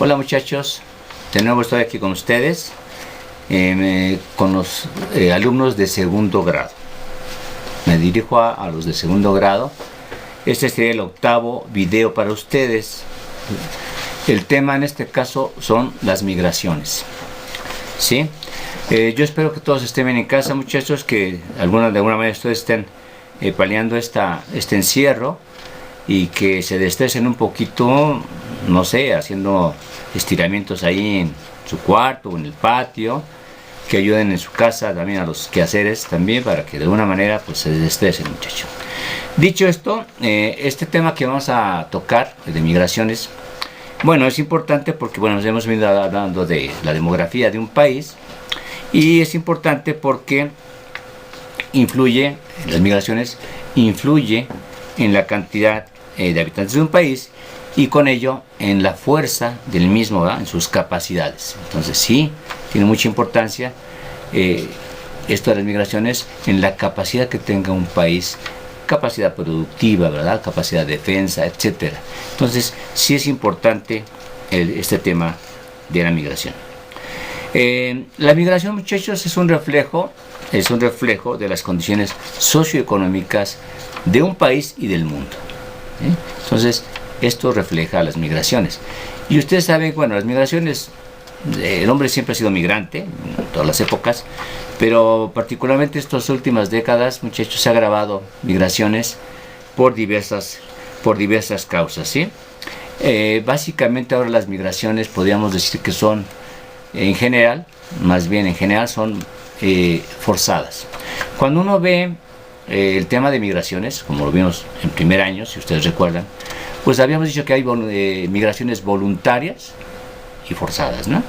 Hola muchachos, de nuevo estoy aquí con ustedes, con los alumnos de segundo grado. Me dirijo a los de segundo grado. Este sería el octavo video para ustedes. El tema en este caso son las migraciones. ¿Sí? Yo espero que todos estén bien en casa, muchachos, que de alguna manera ustedes estén paliando este encierro y que se destresen un poquito, no sé, haciendo estiramientos ahí en su cuarto o en el patio, que ayuden en su casa también a los quehaceres también, para que de alguna manera pues se destresen, muchachos. Dicho esto, este tema que vamos a tocar de migraciones, bueno, es importante porque bueno, nos hemos venido hablando de la demografía de un país, y es importante porque influye, las migraciones influye en la cantidad de habitantes de un país y con ello en la fuerza del mismo, ¿verdad? En sus capacidades. Entonces sí, tiene mucha importancia esto de las migraciones en la capacidad que tenga un país, capacidad productiva, ¿verdad? Capacidad de defensa, etcétera. Entonces sí es importante este tema de la migración. La migración, muchachos, es un reflejo de las condiciones socioeconómicas de un país y del mundo. Entonces, esto refleja las migraciones. Y ustedes saben, bueno, las migraciones, el hombre siempre ha sido migrante, en todas las épocas, pero particularmente estas últimas décadas, muchachos, se ha agravado migraciones por diversas causas, ¿sí? Básicamente ahora las migraciones podríamos decir que son, en general, son forzadas. Cuando uno ve el tema de migraciones, como lo vimos en primer año, si ustedes recuerdan, pues habíamos dicho que hay migraciones voluntarias y forzadas, ¿no?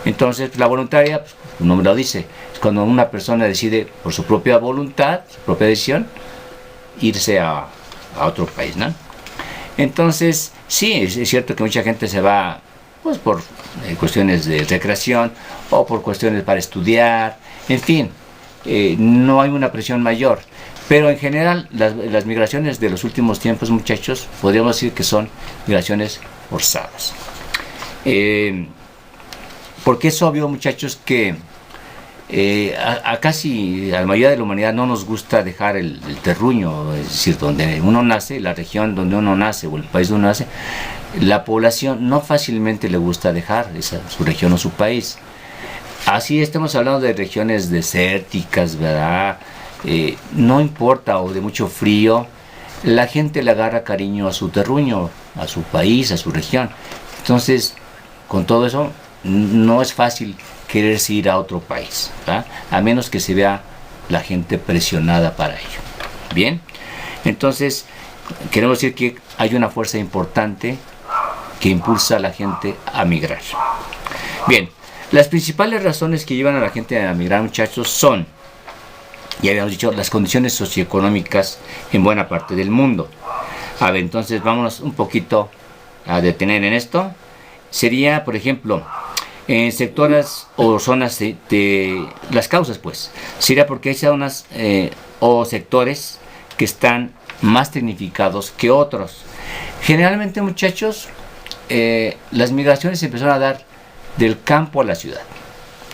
Entonces, la voluntaria, pues, el nombre lo dice, es cuando una persona decide por su propia voluntad, su propia decisión, irse a otro país, ¿no? Entonces, sí, es cierto que mucha gente se va pues por cuestiones de recreación o por cuestiones para estudiar, en fin, no hay una presión mayor. Pero en general las migraciones de los últimos tiempos, muchachos, podríamos decir que son migraciones forzadas. Porque es obvio, muchachos, que a casi a la mayoría de la humanidad no nos gusta dejar el terruño, es decir, donde uno nace, la región donde uno nace o el país donde uno nace. La población no fácilmente le gusta dejar su región o su país. Así estamos hablando de regiones desérticas, ¿verdad? No importa, o de mucho frío, la gente le agarra cariño a su terruño, a su país, a su región. Entonces, con todo eso, no es fácil quererse ir a otro país, ¿verdad? A menos que se vea la gente presionada para ello. Bien, entonces, queremos decir que hay una fuerza importante que impulsa a la gente a migrar. Bien, las principales razones que llevan a la gente a migrar, muchachos, son, ya habíamos dicho, las condiciones socioeconómicas en buena parte del mundo. A ver, entonces vámonos un poquito a detener en esto. Sería, por ejemplo, en sectores o zonas de las causas, pues, sería porque hay zonas o sectores que están más tecnificados que otros. Generalmente, muchachos, las migraciones se empezaron a dar del campo a la ciudad,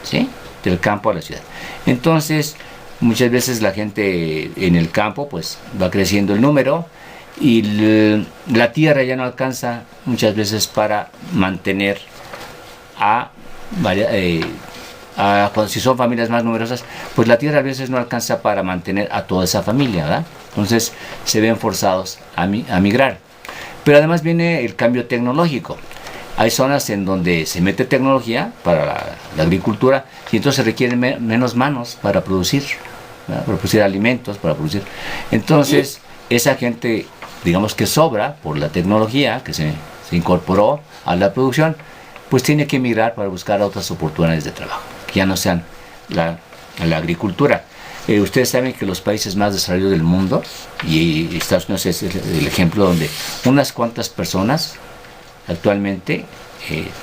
¿sí? Del campo a la ciudad. Entonces, muchas veces la gente en el campo, pues, va creciendo el número y la tierra ya no alcanza muchas veces para mantener si son familias más numerosas, pues la tierra a veces no alcanza para mantener a toda esa familia, ¿verdad? Entonces, se ven forzados a migrar. Pero además viene el cambio tecnológico. Hay zonas en donde se mete tecnología para la agricultura y entonces se requieren menos manos para producir, ¿verdad? Para producir alimentos, para producir. Entonces, esa gente, digamos que sobra por la tecnología que se incorporó a la producción, pues tiene que emigrar para buscar otras oportunidades de trabajo, que ya no sean la agricultura. Ustedes saben que los países más desarrollados del mundo, y Estados Unidos es el ejemplo donde unas cuantas personas actualmente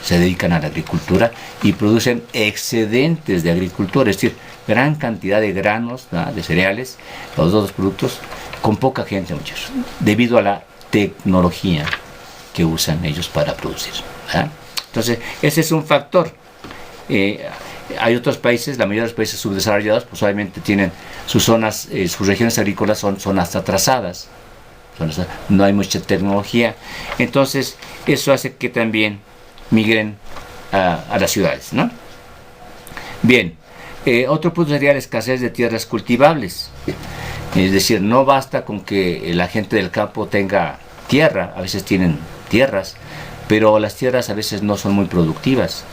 se dedican a la agricultura y producen excedentes de agricultura, es decir, gran cantidad de granos, ¿no? De cereales, los otros productos, con poca gente, muchachos, debido a la tecnología que usan ellos para producir, ¿verdad? Entonces, ese es un factor. Hay otros países, la mayoría de los países subdesarrollados, pues obviamente tienen sus zonas, sus regiones agrícolas son zonas atrasadas, no hay mucha tecnología, entonces eso hace que también migren a las ciudades, ¿no? Bien, otro punto sería la escasez de tierras cultivables, es decir, no basta con que la gente del campo tenga tierra, a veces tienen tierras, pero las tierras a veces no son muy productivas,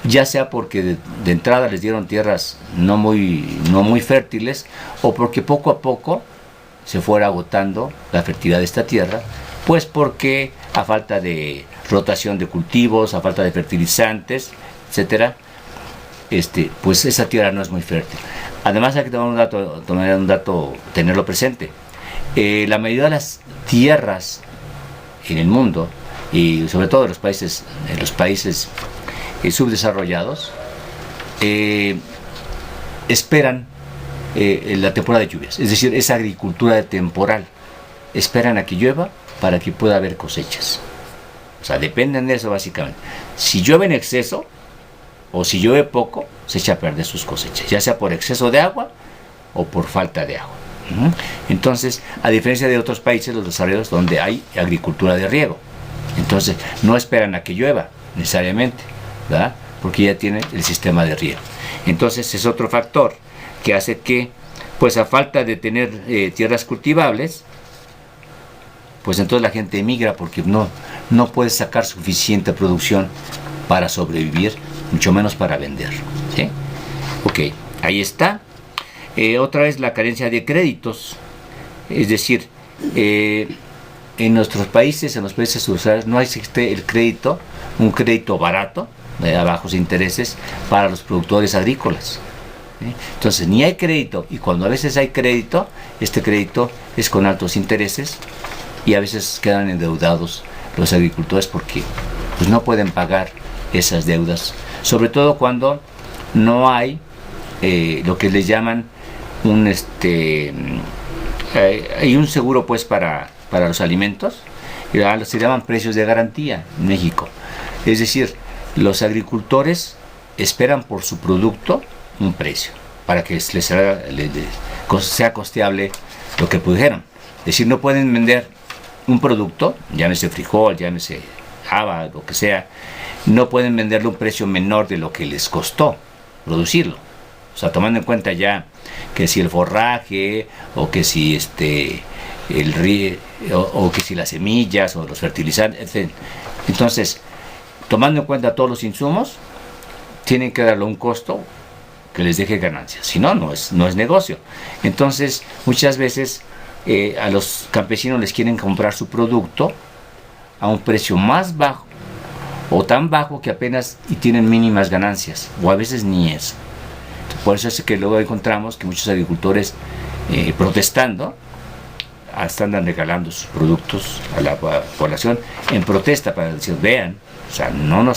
ya sea porque de entrada les dieron tierras no muy fértiles, o porque poco a poco se fuera agotando la fertilidad de esta tierra, pues porque a falta de rotación de cultivos, a falta de fertilizantes, etcétera, pues esa tierra no es muy fértil. Además hay que tomar un dato, tenerlo presente. La mayoría de las tierras en el mundo, y sobre todo en los países subdesarrollados, esperan la temporada de lluvias, es decir, esa agricultura temporal. Esperan a que llueva para que pueda haber cosechas. O sea, dependen de eso básicamente. Si llueve en exceso o si llueve poco, se echa a perder sus cosechas, ya sea por exceso de agua o por falta de agua. Entonces, a diferencia de otros países, los desarrollados, donde hay agricultura de riego, entonces no esperan a que llueva necesariamente, ¿verdad? Porque ya tienen el sistema de riego. Entonces es otro factor que hace que, pues a falta de tener tierras cultivables, pues entonces la gente emigra porque no puede sacar suficiente producción para sobrevivir, mucho menos para vender, ¿sí? Ok, ahí está. Otra vez la carencia de créditos, es decir, en nuestros países, en los países subdesarrollados, no existe el crédito, un crédito barato, a bajos intereses, para los productores agrícolas. Entonces ni hay crédito, y cuando a veces hay crédito, este crédito es con altos intereses, y a veces quedan endeudados los agricultores porque pues no pueden pagar esas deudas, sobre todo cuando no hay lo que les llaman hay un seguro pues para los alimentos, se llaman precios de garantía en México. Es decir, los agricultores esperan por su producto un precio para que sea costeable lo que produjeron. Es decir, no pueden vender un producto, llámese frijol, llámese haba, lo que sea, no pueden venderlo a un precio menor de lo que les costó producirlo. O sea, tomando en cuenta ya que si el forraje, o que si o que si las semillas o los fertilizantes, etc. Entonces, tomando en cuenta todos los insumos, tienen que darle un costo que les deje ganancias, si no, no es negocio. Entonces, muchas veces a los campesinos les quieren comprar su producto a un precio más bajo, o tan bajo que apenas y tienen mínimas ganancias, o a veces ni eso. Por eso es que luego encontramos que muchos agricultores protestando hasta andan regalando sus productos a la población en protesta para decir, vean, o sea, no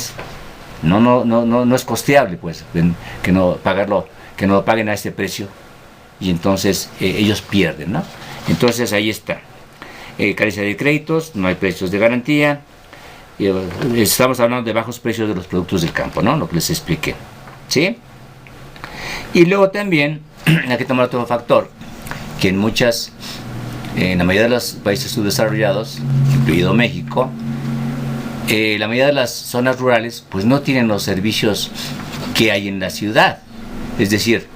es costeable pues que no lo paguen a este precio, y entonces ellos pierden, ¿no? Entonces ahí está, carencia de créditos, no hay precios de garantía, estamos hablando de bajos precios de los productos del campo, ¿no? Lo que les expliqué, ¿sí? Y luego también hay que tomar otro factor, que en la mayoría de los países subdesarrollados, incluido México, la mayoría de las zonas rurales pues no tienen los servicios que hay en la ciudad. Es decir,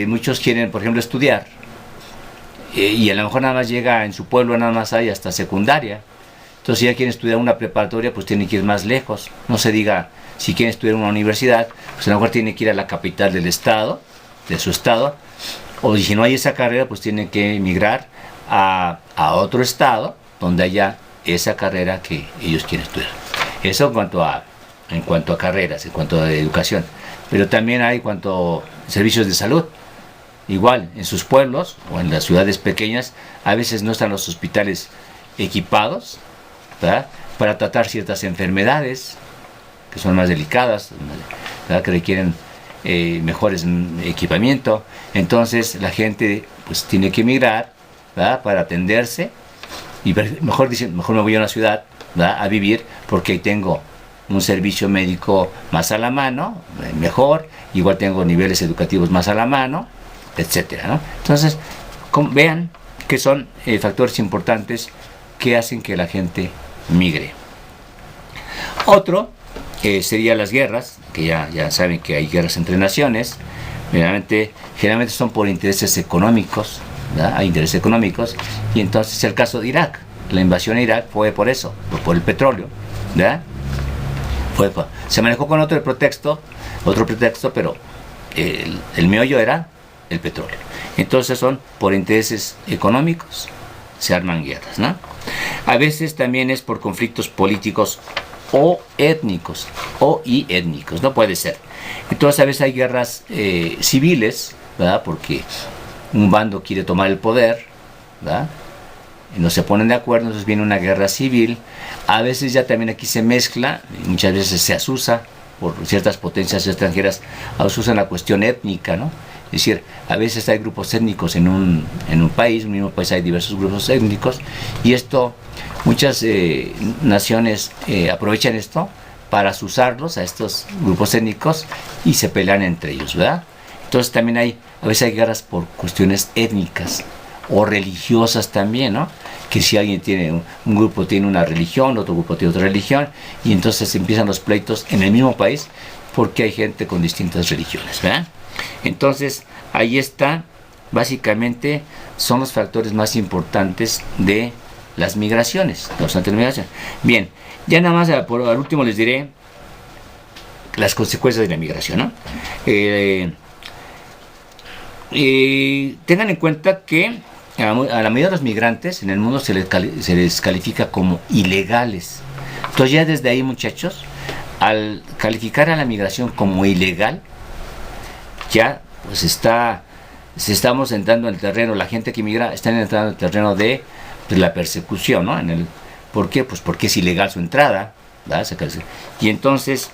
muchos quieren, por ejemplo, estudiar, y a lo mejor nada más llega en su pueblo, nada más hay hasta secundaria. Entonces si ya quieren estudiar una preparatoria, pues tienen que ir más lejos. No se diga, si quieren estudiar en una universidad, pues a lo mejor tienen que ir a la capital del estado, de su estado, o si no hay esa carrera, pues tienen que emigrar a otro estado donde haya esa carrera que ellos quieren estudiar. Eso en cuanto a carreras, en cuanto a educación. Pero también hay en cuanto a servicios de salud. Igual, en sus pueblos o en las ciudades pequeñas, a veces no están los hospitales equipados, ¿verdad?, para tratar ciertas enfermedades que son más delicadas, ¿verdad?, que requieren mejores equipamiento. Entonces la gente pues tiene que emigrar, ¿verdad?, para atenderse, y mejor me voy a una ciudad, ¿verdad?, a vivir, porque ahí tengo un servicio médico más a la mano, mejor, igual tengo niveles educativos más a la mano, etcétera, ¿no? Entonces, vean que son factores importantes que hacen que la gente migre. Otro sería las guerras, que ya saben que hay guerras entre naciones. Generalmente son por intereses económicos, ¿verdad? Hay intereses económicos, y entonces el caso de Irak, la invasión a Irak fue por eso, por el petróleo, ¿verdad? Se manejó con otro pretexto, pero el meollo era el petróleo. Entonces son por intereses económicos, se arman guerras, ¿no? A veces también es por conflictos políticos o étnicos, no puede ser. Entonces a veces hay guerras civiles, ¿verdad? Porque un bando quiere tomar el poder, ¿verdad? Y no se ponen de acuerdo, entonces viene una guerra civil. A veces ya también aquí se mezcla, y muchas veces se asusa por ciertas potencias extranjeras, asusan la cuestión étnica, ¿no? Es decir, a veces hay grupos étnicos en un país, en un mismo país hay diversos grupos étnicos, y muchas naciones aprovechan esto para asusarlos a estos grupos étnicos y se pelean entre ellos, ¿verdad? Entonces también a veces hay guerras por cuestiones étnicas o religiosas también, ¿no? Que si alguien un grupo tiene una religión, otro grupo tiene otra religión, y entonces empiezan los pleitos en el mismo país porque hay gente con distintas religiones, ¿verdad? Entonces, ahí está, básicamente son los factores más importantes de las migraciones, Bien, ya nada más por último les diré las consecuencias de la migración, ¿no? Tengan en cuenta que a la mayoría de los migrantes en el mundo se les califica como ilegales. Entonces ya desde ahí, muchachos, al calificar a la migración como ilegal, ya pues estamos entrando en el terreno, la gente que migra está entrando en el terreno de la persecución, ¿no? ¿Por qué? Pues porque es ilegal su entrada, ¿verdad? Y entonces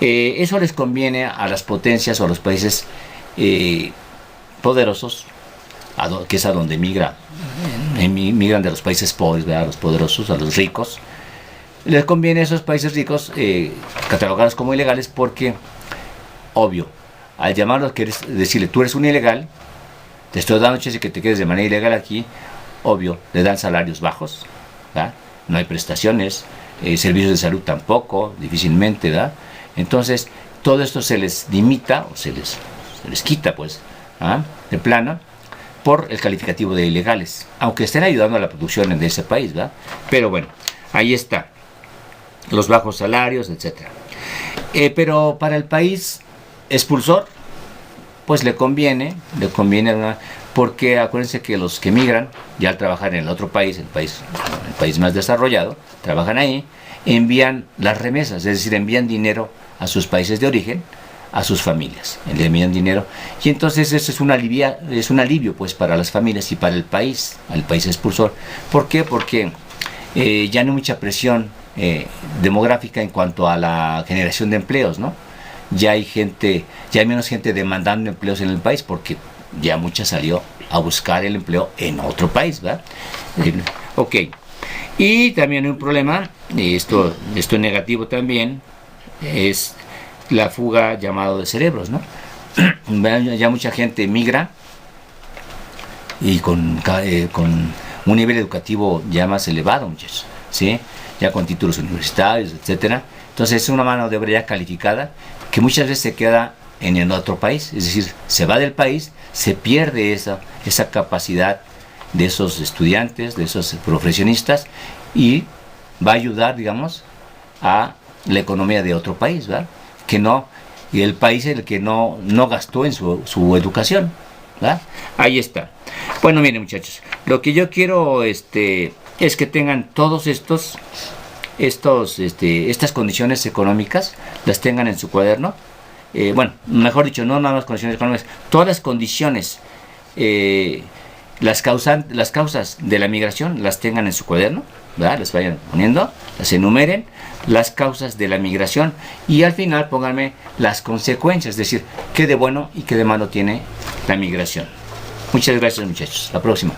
eso les conviene a las potencias o a los países poderosos, que es a donde migran de los países pobres, ¿verdad? A los poderosos, a los ricos. Les conviene a esos países ricos catalogarlos como ilegales porque, obvio, al llamarlos, decirle tú eres un ilegal, te estoy dando chance que te quedes de manera ilegal aquí, obvio, le dan salarios bajos, ¿verdad? No hay prestaciones, servicios de salud tampoco, difícilmente, ¿verdad? Entonces, todo esto se les limita o se les quita, pues, de plano, por el calificativo de ilegales, aunque estén ayudando a la producción de ese país, ¿verdad? Pero bueno, ahí está, los bajos salarios, etcétera. Pero para el país expulsor, pues le conviene, porque acuérdense que los que migran, ya al trabajar en el otro país, el país más desarrollado, trabajan ahí, envían las remesas, es decir, envían dinero a sus países de origen, a sus familias, le envían dinero, y entonces eso es un alivio pues para las familias y para el país expulsor. ¿Por qué? Porque ya no hay mucha presión demográfica en cuanto a la generación de empleos, ¿no? Ya hay menos gente demandando empleos en el país porque ya mucha salió a buscar el empleo en otro país, ¿verdad? Ok. Y también hay un problema, esto es negativo también, es la fuga llamado de cerebros, ¿no? Ya mucha gente migra y con un nivel educativo ya más elevado, muchachos, ¿sí? Ya con títulos universitarios, etcétera. Entonces es una mano de obra ya calificada que muchas veces se queda en el otro país, es decir, se va del país, se pierde esa capacidad de esos estudiantes, de esos profesionistas, y va a ayudar, digamos, a la economía de otro país, ¿verdad? Y el país es el que no gastó en su educación, ¿verdad? Ahí está. Bueno, miren, muchachos, lo que yo quiero es que tengan todos estas condiciones económicas, las tengan en su cuaderno. Bueno, mejor dicho, no nada más condiciones económicas, todas las condiciones, las causas de la migración las tengan en su cuaderno, ¿verdad? Las vayan poniendo, las enumeren, las causas de la migración, y al final pónganme las consecuencias, es decir, qué de bueno y qué de malo tiene la migración. Muchas gracias, muchachos. La próxima.